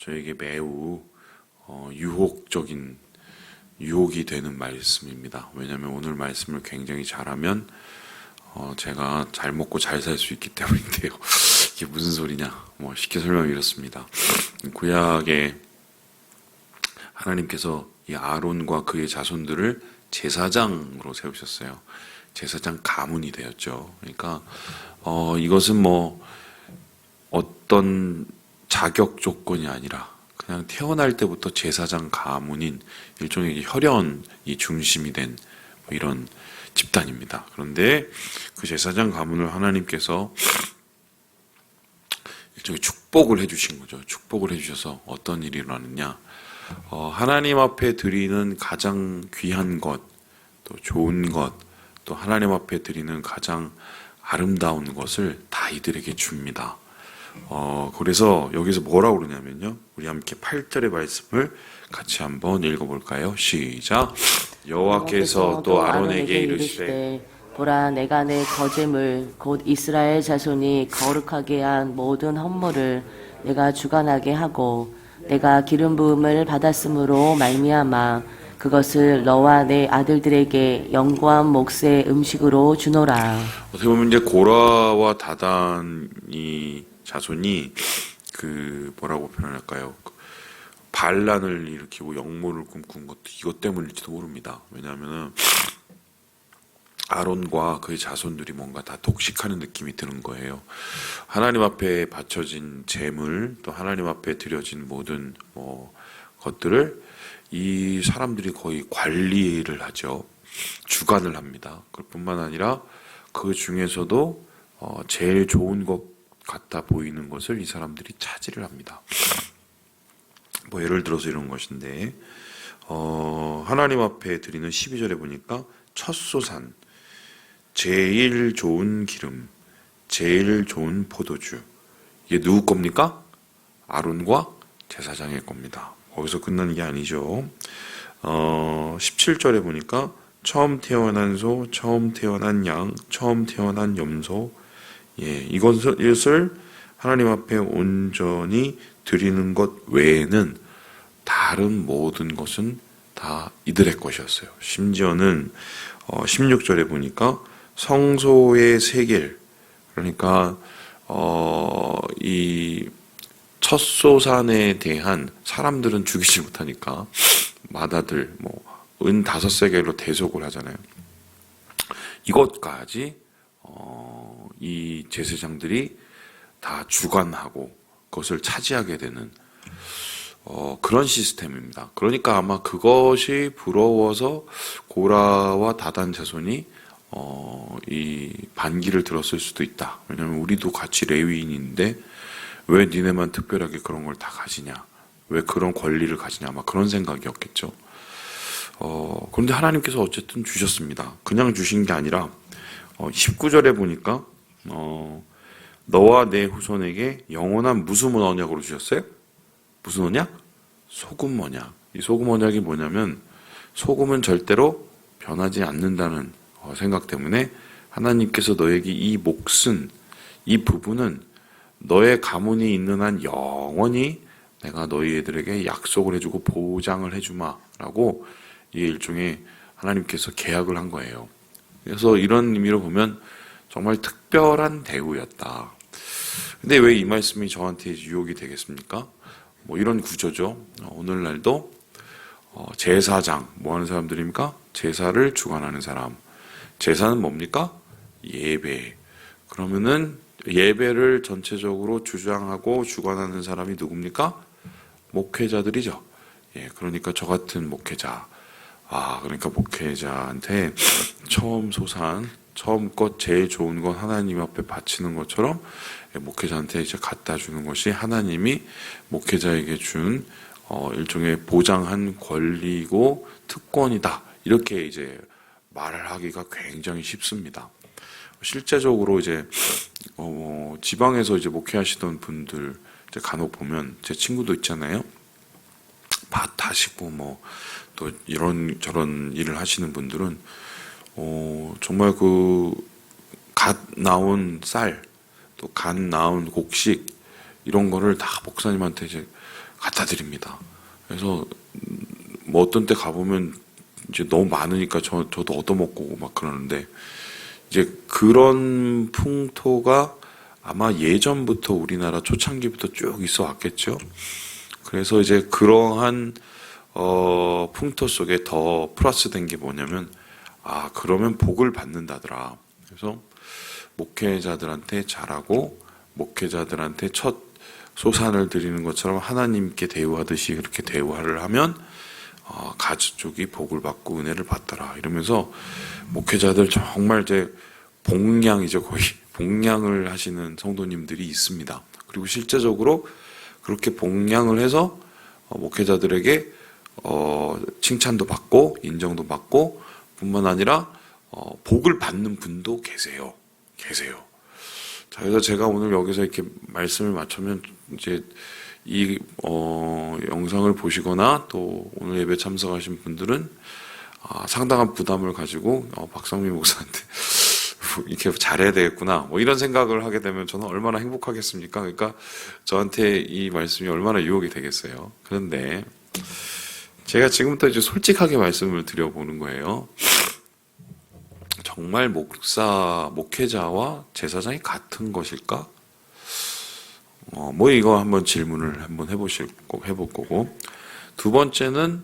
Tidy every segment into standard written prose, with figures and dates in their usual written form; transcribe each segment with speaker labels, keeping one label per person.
Speaker 1: 저에게 매우 유혹적인 유혹이 되는 말씀입니다. 왜냐하면 오늘 말씀을 굉장히 잘하면 제가 잘 먹고 잘 살 수 있기 때문인데요. 이게 무슨 소리냐? 쉽게 설명이 이렇습니다. 구약에 하나님께서 이 아론과 그의 자손들을 제사장으로 세우셨어요. 제사장 가문이 되었죠. 그러니까 이것은 어떤 자격 조건이 아니라 그냥 태어날 때부터 제사장 가문인 일종의 혈연이 중심이 된 이런 집단입니다. 그런데 그 제사장 가문을 하나님께서 일종의 축복을 해주신 거죠. 축복을 해주셔서 어떤 일이 일어나느냐. 하나님 앞에 드리는 가장 귀한 것, 또 좋은 것, 또 하나님 앞에 드리는 가장 아름다운 것을 다 이들에게 줍니다. 그래서 여기서 뭐라고 그러냐면요. 우리 함께 8절의 말씀을 같이 한번 읽어볼까요? 시작. 여호와께서 또 아론에게 이르시되
Speaker 2: 보라, 내가 내 거제물 곧 이스라엘 자손이 거룩하게 한 모든 헌물을 내가 주관하게 하고 내가 기름 부음을 받았으므로 말미암아 그것을 너와 내 아들들에게 영구한 몫의 음식으로 주노라.
Speaker 1: 어떻게 보면 이제 고라와 다단이 자손이 뭐라고 표현할까요? 반란을 일으키고 역모를 꿈꾼 것도 이것 때문일지도 모릅니다. 왜냐하면 아론과 그의 자손들이 뭔가 다 독식하는 느낌이 드는 거예요. 하나님 앞에 바쳐진 제물, 또 하나님 앞에 드려진 모든 것들을 이 사람들이 거의 관리를 하죠. 주관을 합니다. 그뿐만 아니라 그 중에서도 제일 좋은 것 같아 보이는 것을 이 사람들이 차지를 합니다. 예를 들어서 이런 것인데 하나님 앞에 드리는 12절에 보니까 첫소산, 제일 좋은 기름, 제일 좋은 포도주. 이게 누구 겁니까? 아론과 제사장의 겁니다. 거기서 끝나는 게 아니죠. 17절에 보니까 처음 태어난 소, 처음 태어난 양, 처음 태어난 염소, 이것을 하나님 앞에 온전히 드리는 것 외에는 다른 모든 것은 다 이들의 것이었어요. 심지어는 16절에 보니까 성소의 세겔, 그러니까 이 첫소산에 대한 사람들은 죽이지 못하니까 마다들 은 5세겔로 대속을 하잖아요. 이것까지 이 제사장들이 다 주관하고 그것을 차지하게 되는 그런 시스템입니다. 그러니까 아마 그것이 부러워서 고라와 다단 자손이 이 반기를 들었을 수도 있다. 왜냐하면 우리도 같이 레위인인데 왜 니네만 특별하게 그런 걸 다 가지냐? 왜 그런 권리를 가지냐? 아마 그런 생각이었겠죠. 그런데 하나님께서 어쨌든 주셨습니다. 그냥 주신 게 아니라 19절에 보니까 너와 내 후손에게 영원한 무슨 언약으로 주셨어요? 무슨 언약? 소금 언약. 이 소금 언약이 뭐냐면 소금은 절대로 변하지 않는다는 생각 때문에 하나님께서 너에게 이 몫은, 이 부분은 너의 가문이 있는 한 영원히 내가 너희 애들에게 약속을 해주고 보장을 해주마 라고 이 일종의 하나님께서 계약을 한 거예요. 그래서 이런 의미로 보면 정말 특별한 대우였다. 근데 왜 이 말씀이 저한테 유혹이 되겠습니까? 이런 구조죠. 오늘날도 제사장, 뭐 하는 사람들입니까? 제사를 주관하는 사람. 제사는 뭡니까? 예배. 그러면은 예배를 전체적으로 주장하고 주관하는 사람이 누굽니까? 목회자들이죠. 그러니까 저 같은 목회자. 그러니까 목회자한테 처음 소산, 처음 것 제일 좋은 건 하나님 앞에 바치는 것처럼 목회자한테 이제 갖다 주는 것이 하나님이 목회자에게 준 일종의 보장한 권리고 특권이다. 이렇게 이제 말을 하기가 굉장히 쉽습니다. 실제적으로 이제 지방에서 이제 목회하시던 분들 이제 간혹 보면 제 친구도 있잖아요. 밭 하시고 또 이런 저런 일을 하시는 분들은 정말 갓 나온 쌀, 또 갓 나온 곡식 이런 거를 다 목사님한테 이제 갖다 드립니다. 그래서 뭐 어떤 때 가보면 이제 너무 많으니까 저도 얻어먹고 막 그러는데, 이제 그런 풍토가 아마 예전부터 우리나라 초창기부터 쭉 있어 왔겠죠. 그래서 이제 그러한 풍토 속에 더 플러스된 게 뭐냐면, 그러면 복을 받는다더라. 그래서 목회자들한테 잘하고 목회자들한테 첫 소산을 드리는 것처럼 하나님께 대우하듯이 그렇게 대우를 하면 가족이 복을 받고 은혜를 받더라. 이러면서 목회자들 정말 이제 복량이죠. 거의 복량을 하시는 성도님들이 있습니다. 그리고 실제적으로 그렇게 복량을 해서 목회자들에게 칭찬도 받고 인정도 받고 뿐만 아니라 복을 받는 분도 계세요. 자, 그래서 제가 오늘 여기서 이렇게 말씀을 마치면 이제 이 영상을 보시거나 또 오늘 예배 참석하신 분들은 상당한 부담을 가지고 박성민 목사한테 이렇게 잘해야 되겠구나 뭐 이런 생각을 하게 되면 저는 얼마나 행복하겠습니까? 그러니까 저한테 이 말씀이 얼마나 유혹이 되겠어요. 그런데 제가 지금부터 이제 솔직하게 말씀을 드려보는 거예요. 정말 목회자와 제사장이 같은 것일까? 뭐 이거 한번 질문을 한번 해볼 거고, 두 번째는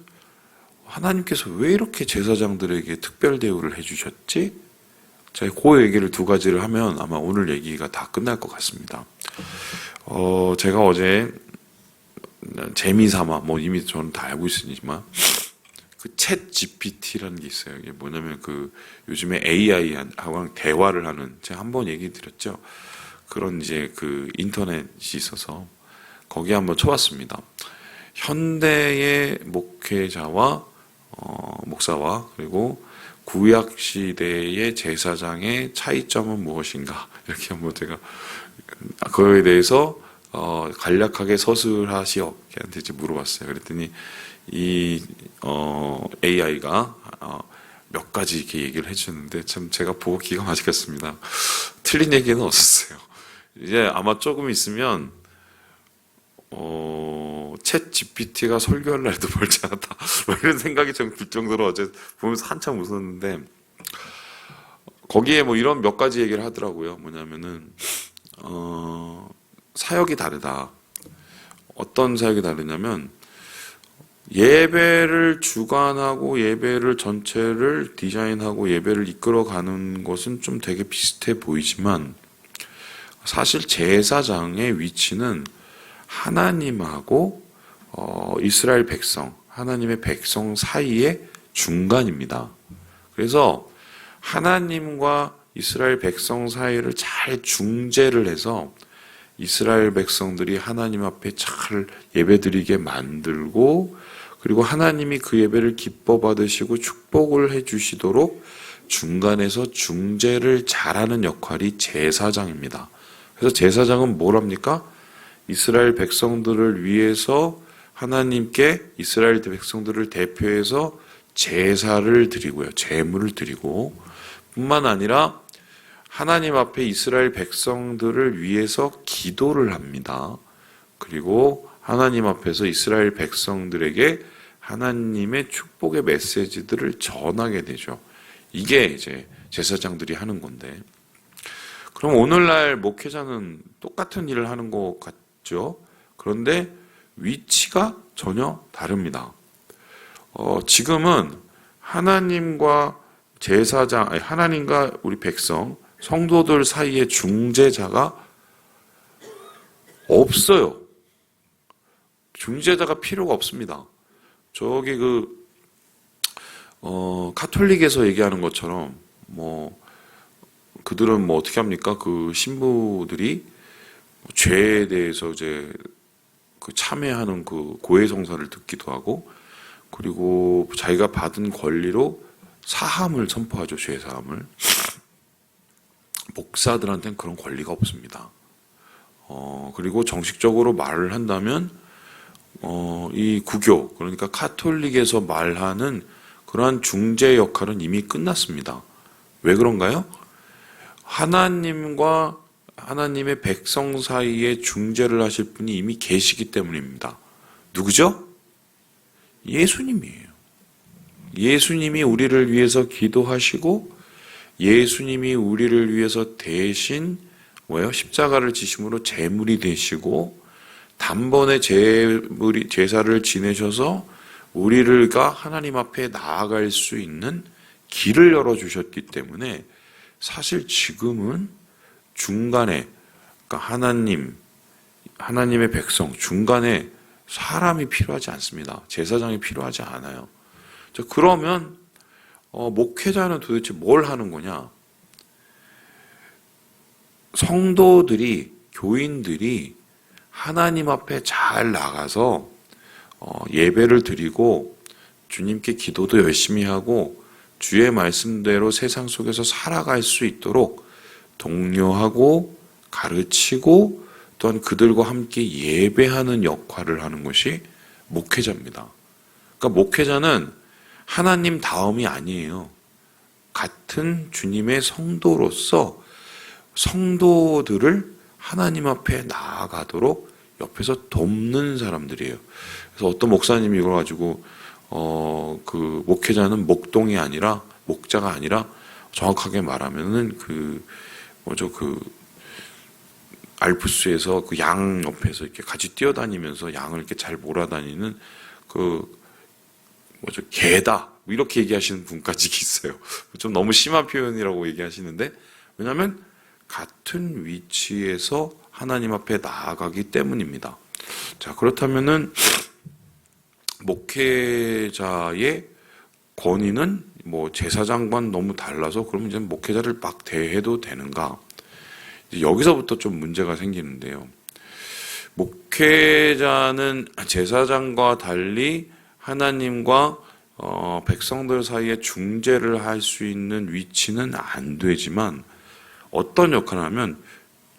Speaker 1: 하나님께서 왜 이렇게 제사장들에게 특별 대우를 해주셨지? 제가 그 얘기를 두 가지를 하면 아마 오늘 얘기가 다 끝날 것 같습니다. 제가 어제 재미삼아, 뭐 이미 저는 다 알고 있으니지만, 그 챗 GPT라는 게 있어요. 이게 뭐냐면 요즘에 AI하고 대화를 하는, 제가 한번 얘기 드렸죠. 그런 이제 그 인터넷이 있어서 거기에 한번 쳐봤습니다. 현대의 목회자와 목사와 그리고 구약 시대의 제사장의 차이점은 무엇인가, 이렇게 한번 제가 그거에 대해서 간략하게 서술하시오 걔한테 이제 물어봤어요. 그랬더니 이 AI가 몇 가지 이렇게 얘기를 해주는데 참 제가 보고 기가 막히겠습니다. 틀린 얘기는 없었어요. 이제 아마 조금 있으면 챗 GPT가 설교할 날도 멀지 않았다, 뭐 이런 생각이 좀 들 정도로 어제 보면서 한참 웃었는데, 거기에 뭐 이런 몇 가지 얘기를 하더라고요. 뭐냐면은 사역이 다르다. 어떤 사역이 다르냐면, 예배를 주관하고 예배를 전체를 디자인하고 예배를 이끌어가는 것은 좀 되게 비슷해 보이지만, 사실 제사장의 위치는 하나님하고 이스라엘 백성, 하나님의 백성 사이의 중간입니다. 그래서 하나님과 이스라엘 백성 사이를 잘 중재를 해서 이스라엘 백성들이 하나님 앞에 잘 예배드리게 만들고, 그리고 하나님이 그 예배를 기뻐 받으시고 축복을 해주시도록 중간에서 중재를 잘하는 역할이 제사장입니다. 그래서 제사장은 뭘 합니까? 이스라엘 백성들을 위해서 하나님께 이스라엘 백성들을 대표해서 제사를 드리고요. 제물을 드리고, 뿐만 아니라 하나님 앞에 이스라엘 백성들을 위해서 기도를 합니다. 그리고 하나님 앞에서 이스라엘 백성들에게 하나님의 축복의 메시지들을 전하게 되죠. 이게 이제 제사장들이 하는 건데, 그럼 오늘날 목회자는 똑같은 일을 하는 것 같죠? 그런데 위치가 전혀 다릅니다. 지금은 하나님과 제사장, 아니 하나님과 우리 백성, 성도들 사이의 중재자가 없어요. 중재자가 필요가 없습니다. 저기 카톨릭에서 얘기하는 것처럼 그들은 뭐 어떻게 합니까? 그 신부들이 죄에 대해서 이제 그 참회하는 그 고해성사를 듣기도 하고, 그리고 자기가 받은 권리로 사함을 선포하죠. 죄 사함을. 목사들한테는 그런 권리가 없습니다. 그리고 정식적으로 말을 한다면 이 구교, 그러니까 카톨릭에서 말하는 그러한 중재 역할은 이미 끝났습니다. 왜 그런가요? 하나님과 하나님의 백성 사이에 중재를 하실 분이 이미 계시기 때문입니다. 누구죠? 예수님이에요. 예수님이 우리를 위해서 기도하시고 예수님이 우리를 위해서 대신 십자가를 지심으로 제물이 되시고 단번에 제사를 지내셔서 우리가 하나님 앞에 나아갈 수 있는 길을 열어주셨기 때문에 사실 지금은 중간에 그러니까 하나님의 백성 중간에 사람이 필요하지 않습니다. 제사장이 필요하지 않아요. 자, 그러면 목회자는 도대체 뭘 하는 거냐? 성도들이 교인들이 하나님 앞에 잘 나가서 예배를 드리고 주님께 기도도 열심히 하고 주의 말씀대로 세상 속에서 살아갈 수 있도록 독려하고 가르치고 또한 그들과 함께 예배하는 역할을 하는 것이 목회자입니다. 그러니까 목회자는 하나님 다음이 아니에요. 같은 주님의 성도로서 성도들을 하나님 앞에 나아가도록 옆에서 돕는 사람들이에요. 그래서 어떤 목사님이 이걸 가지고 그 목회자는 목동이 아니라 목자가 아니라 정확하게 말하면은 알프스에서 그 양 옆에서 이렇게 같이 뛰어다니면서 양을 이렇게 잘 몰아다니는 개다 이렇게 얘기하시는 분까지 있어요. 좀 너무 심한 표현이라고 얘기하시는데 왜냐하면 같은 위치에서 하나님 앞에 나아가기 때문입니다. 자, 그렇다면은 목회자의 권위는 제사장과는 너무 달라서 그러면 이제 목회자를 막 대해도 되는가? 이제 여기서부터 좀 문제가 생기는데요. 목회자는 제사장과 달리 하나님과 백성들 사이에 중재를 할 수 있는 위치는 안 되지만 어떤 역할을 하면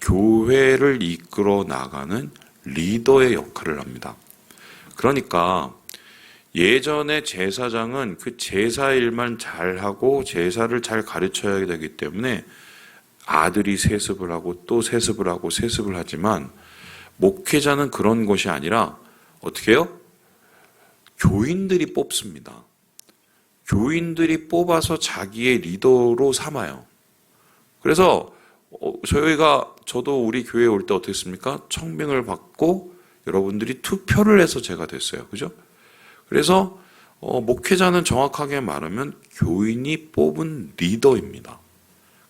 Speaker 1: 교회를 이끌어 나가는 리더의 역할을 합니다. 그러니까 예전에 제사장은 그 제사 일만 잘하고 제사를 잘 가르쳐야 되기 때문에 아들이 세습을 하고 또 세습을 하고 세습을 하지만 목회자는 그런 것이 아니라 어떻게 해요? 교인들이 뽑습니다. 교인들이 뽑아서 자기의 리더로 삼아요. 그래서 저도 우리 교회에 올 때 어떻게 했습니까? 청빙을 받고 여러분들이 투표를 해서 제가 됐어요. 그죠? 그래서 목회자는 정확하게 말하면 교인이 뽑은 리더입니다.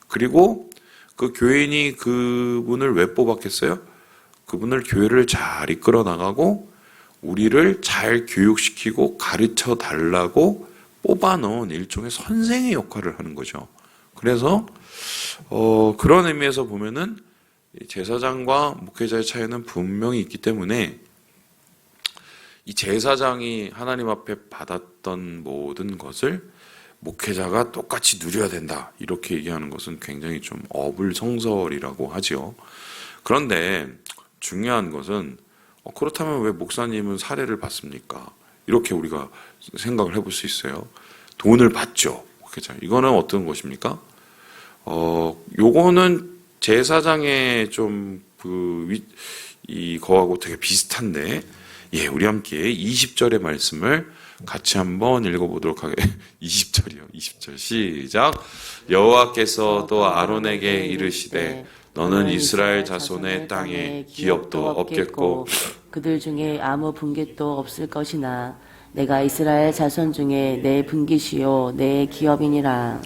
Speaker 1: 그리고 그 교인이 그분을 왜 뽑았겠어요? 그분을 교회를 잘 이끌어 나가고 우리를 잘 교육시키고 가르쳐 달라고 뽑아놓은 일종의 선생의 역할을 하는 거죠. 그래서 그런 의미에서 보면은 제사장과 목회자의 차이는 분명히 있기 때문에 이 제사장이 하나님 앞에 받았던 모든 것을 목회자가 똑같이 누려야 된다 이렇게 얘기하는 것은 굉장히 좀 어불성설이라고 하지요. 그런데 중요한 것은 그렇다면 왜 목사님은 사례를 받습니까? 이렇게 우리가 생각을 해볼 수 있어요. 돈을 받죠. 목회자. 이거는 어떤 것입니까? 요거는 제사장의 좀 이거하고 되게 비슷한데, 우리 함께 20절의 말씀을 같이 한번 읽어보도록 하겠습니다. 20절이요. 20절 시작. 여호와께서도 아론에게 이르시되 너는 이스라엘 자손의 땅에 기업도 없겠고
Speaker 2: 그들 중에 아무 분깃도 없을 것이나 내가 이스라엘 자손 중에 내 분깃이요 내 기업이니라.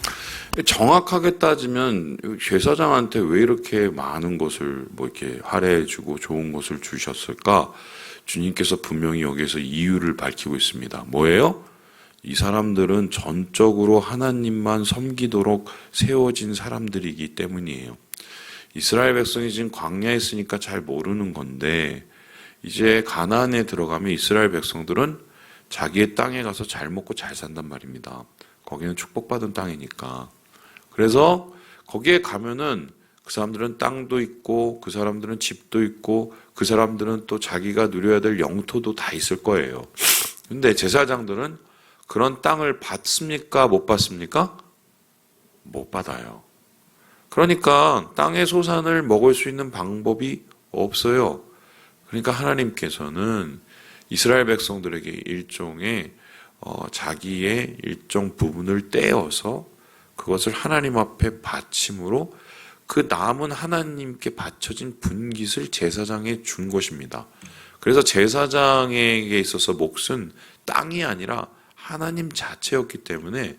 Speaker 1: 정확하게 따지면 제사장한테 왜 이렇게 많은 것을 이렇게 할애해주고 좋은 것을 주셨을까? 주님께서 분명히 여기에서 이유를 밝히고 있습니다. 뭐예요? 이 사람들은 전적으로 하나님만 섬기도록 세워진 사람들이기 때문이에요. 이스라엘 백성이 지금 광야에 있으니까 잘 모르는 건데 이제 가나안에 들어가면 이스라엘 백성들은 자기의 땅에 가서 잘 먹고 잘 산단 말입니다. 거기는 축복받은 땅이니까. 그래서 거기에 가면은 그 사람들은 땅도 있고 그 사람들은 집도 있고 그 사람들은 또 자기가 누려야 될 영토도 다 있을 거예요. 근데 제사장들은 그런 땅을 받습니까? 못 받습니까? 못 받아요. 그러니까 땅의 소산을 먹을 수 있는 방법이 없어요. 그러니까 하나님께서는 이스라엘 백성들에게 일종의 자기의 일정 부분을 떼어서 그것을 하나님 앞에 바침으로 그 남은 하나님께 바쳐진 분깃을 제사장에 준 것입니다. 그래서 제사장에게 있어서 몫은 땅이 아니라 하나님 자체였기 때문에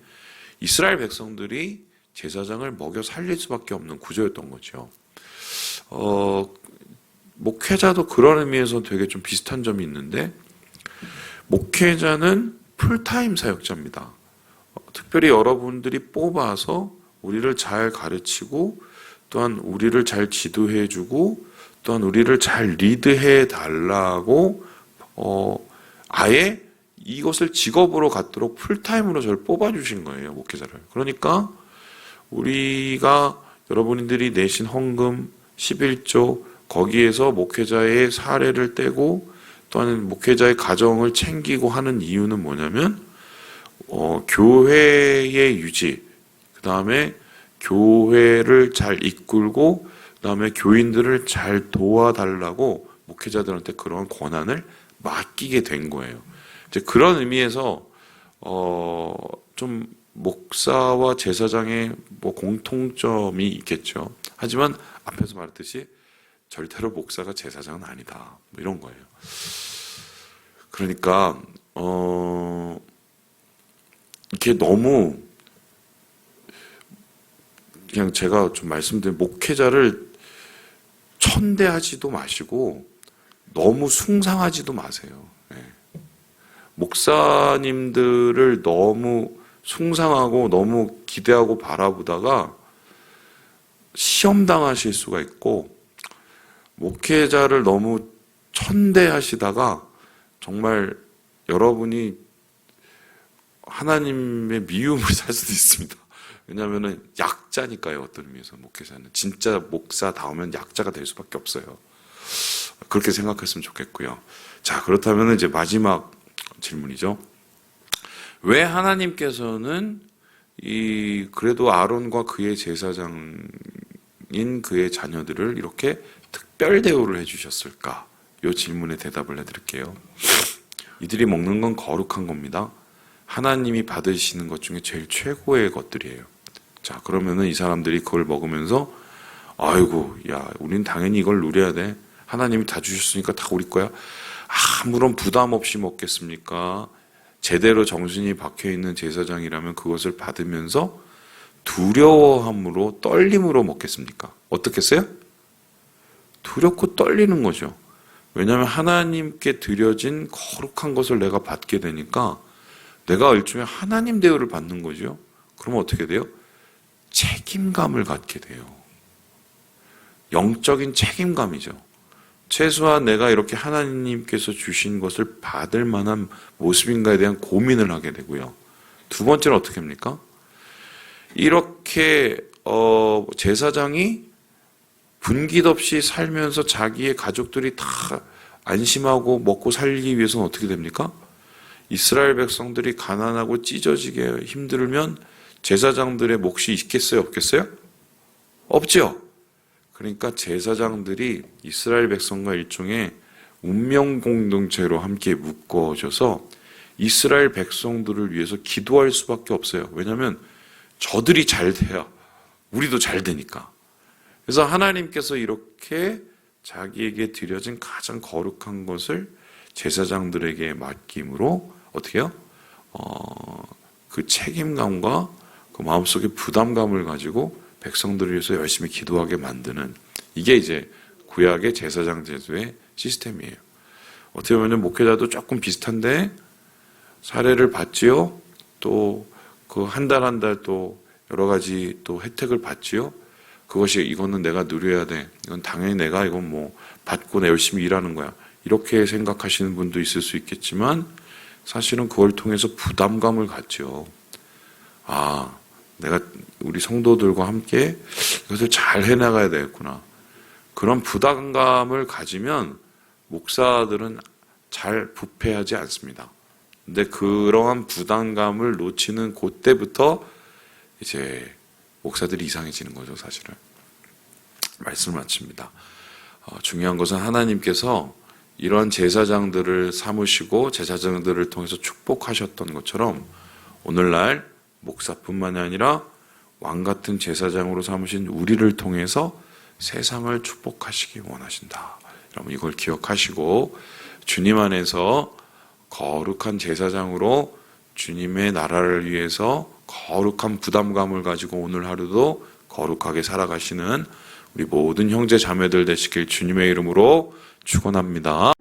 Speaker 1: 이스라엘 백성들이 제사장을 먹여 살릴 수밖에 없는 구조였던 거죠. 목회자도 그런 의미에서 되게 좀 비슷한 점이 있는데, 목회자는 풀타임 사역자입니다. 특별히 여러분들이 뽑아서 우리를 잘 가르치고 또한 우리를 잘 지도해주고 또한 우리를 잘 리드해 달라고 아예 이것을 직업으로 갖도록 풀타임으로 저를 뽑아주신 거예요, 목회자를. 그러니까 우리가 여러분들이 내신 헌금 11조 거기에서 목회자의 사례를 떼고 또한 목회자의 가정을 챙기고 하는 이유는 뭐냐면 교회의 유지, 그 다음에 교회를 잘 이끌고 그 다음에 교인들을 잘 도와달라고 목회자들한테 그런 권한을 맡기게 된 거예요. 이제 그런 의미에서 좀 목사와 제사장의 뭐 공통점이 있겠죠. 하지만 앞에서 말했듯이 절대로 목사가 제사장은 아니다. 뭐 이런 거예요. 그러니까 이렇게 너무 그냥 제가 좀 말씀드린 목회자를 천대하지도 마시고 너무 숭상하지도 마세요. 목사님들을 너무 숭상하고 너무 기대하고 바라보다가 시험당하실 수가 있고, 목회자를 너무 천대하시다가 정말 여러분이 하나님의 미움을 살 수도 있습니다. 왜냐하면 약자니까요. 어떤 의미에서 목회자는 진짜 목사다우면 약자가 될 수밖에 없어요. 그렇게 생각했으면 좋겠고요. 자, 그렇다면 이제 마지막 질문이죠. 왜 하나님께서는 그래도 아론과 그의 제사장인 그의 자녀들을 이렇게 특별 대우를 해주셨을까? 이 질문에 대답을 해드릴게요. 이들이 먹는 건 거룩한 겁니다. 하나님이 받으시는 것 중에 제일 최고의 것들이에요. 자, 그러면은 이 사람들이 그걸 먹으면서 아이고, 야, 우린 당연히 이걸 누려야 돼. 하나님이 다 주셨으니까 다 우리 거야. 아무런 부담 없이 먹겠습니까? 제대로 정신이 박혀있는 제사장이라면 그것을 받으면서 두려워함으로 떨림으로 먹겠습니까? 어떻겠어요? 두렵고 떨리는 거죠. 왜냐하면 하나님께 드려진 거룩한 것을 내가 받게 되니까 내가 일종의 하나님 대우를 받는 거죠. 그러면 어떻게 돼요? 책임감을 갖게 돼요. 영적인 책임감이죠. 최소한 내가 이렇게 하나님께서 주신 것을 받을 만한 모습인가에 대한 고민을 하게 되고요. 두 번째는 어떻게 합니까? 이렇게 제사장이 분깃 없이 살면서 자기의 가족들이 다 안심하고 먹고 살기 위해서는 어떻게 됩니까? 이스라엘 백성들이 가난하고 찢어지게 힘들면 제사장들의 몫이 있겠어요? 없겠어요? 없죠. 그러니까 제사장들이 이스라엘 백성과 일종의 운명 공동체로 함께 묶어져서 이스라엘 백성들을 위해서 기도할 수밖에 없어요. 왜냐하면 저들이 잘 돼야 우리도 잘 되니까. 그래서 하나님께서 이렇게 자기에게 드려진 가장 거룩한 것을 제사장들에게 맡김으로 어떻게 해요? 그 책임감과 그 마음속에 부담감을 가지고 백성들을 위해서 열심히 기도하게 만드는, 이게 이제 구약의 제사장 제도의 시스템이에요. 어떻게 보면 목회자도 조금 비슷한데 사례를 받지요. 또 그 한 달 한 달 또 여러 가지 또 혜택을 받지요. 그것이 이거는 내가 누려야 돼. 이건 당연히 내가 이건 뭐 받고 내 열심히 일하는 거야. 이렇게 생각하시는 분도 있을 수 있겠지만 사실은 그걸 통해서 부담감을 갖죠. 아, 내가 우리 성도들과 함께 이것을 잘 해나가야 되겠구나. 그런 부담감을 가지면 목사들은 잘 부패하지 않습니다. 근데 그러한 부담감을 놓치는 그때부터 이제 목사들이 이상해지는 거죠, 사실은. 말씀을 마칩니다. 중요한 것은 하나님께서 이런 제사장들을 삼으시고 제사장들을 통해서 축복하셨던 것처럼 오늘날 목사뿐만이 아니라 왕 같은 제사장으로 삼으신 우리를 통해서 세상을 축복하시기 원하신다. 여러분 이걸 기억하시고 주님 안에서 거룩한 제사장으로 주님의 나라를 위해서 거룩한 부담감을 가지고 오늘 하루도 거룩하게 살아가시는 우리 모든 형제 자매들 되시길 주님의 이름으로 축원합니다.